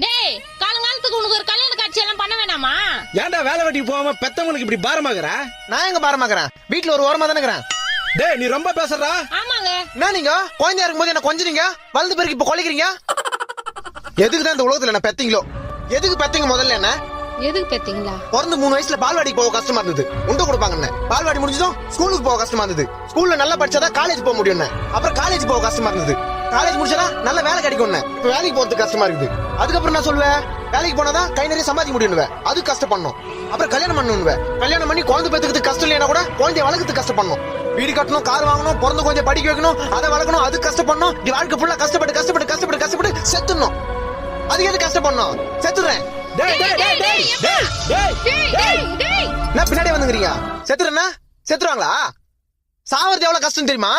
டேய் காலங்காலத்துக்கு உனக்கு ஒரு கல்யாண காட்சி எல்லாம் பண்ண வேணாமா? ஏன்டா வேலை வெட்டிக்கு போகாம பெத்தவங்களுக்கு இப்படி பாரமாகற? நான் எங்க பாரமாக்குறேன்? வீட்டுல ஒரு ஓரமா தானே இருக்கிறேன். டேய் நீ ரொம்ப பேசுறா. ஆமாங்க. என்ன நீங்க குழந்தையா இருக்கும்போது என்ன கொஞ்சீங்க, வளர்ந்து பிறகு இப்ப கொலைக்கிறீங்க? எதுக்கு தான் இந்த உலகத்துல என்ன பெத்தீங்களோ? எதுக்கு பெத்தீங்க முதல்ல? என்ன எதுக்கு பெத்தீங்களா? பிறந்து 3 வயசுல பால்வாடிக்கு போக கஷ்டமா இருந்தது, உண்டு கொடுப்பாங்க. பால்வாடி முடிஞ்சதும் ஸ்கூலுக்கு போக கஷ்டமா இருந்தது, ஸ்கூல்ல நல்லா படிச்சாதான் காலேஜ் போக முடியும். அப்புறம் காலேஜ் போக கஷ்டமா இருந்தது, காலேஜ் முடிச்சதா நல்ல வேலை கிடைக்கும். இப்ப வேலைக்கு போறதுக்கு கஷ்டமா இருக்குது. அதுக்கப்புறம் நான் சொல்லுவேன், வேலைக்கு போனாதான் கை நிறைய சம்பாதிக்க முடியும், அது கஷ்டப்படணும். அப்புறம் கல்யாணம் பண்ணணும், கல்யாணம் பண்ணி குழந்தை பெத்துக்கிறதுக்கு கஷ்டம் இல்லையா கூட குழந்தைய வளர்க்கறதுக்கு கஷ்டப்படணும். வீடு கட்டணும், கார் வாங்கணும், பிறந்த கொஞ்சம் படிக்க வைக்கணும், அதை வளர்க்கணும், அது கஷ்டப்படணும். வாழ்க்கை ஃபுல்லா கஷ்டப்பட்டு கஷ்டப்பட்டு கஷ்டப்பட்டு கஷ்டப்பட்டு செத்துடணும். அதுக்கு எது கஷ்டப்படணும்? செத்துறேன். நான் பின்னாடி வந்துக்கிறீங்க. செத்துறேன்னா செத்துருவாங்களா? சாவறது எவ்வளவு கஷ்டம் தெரியுமா?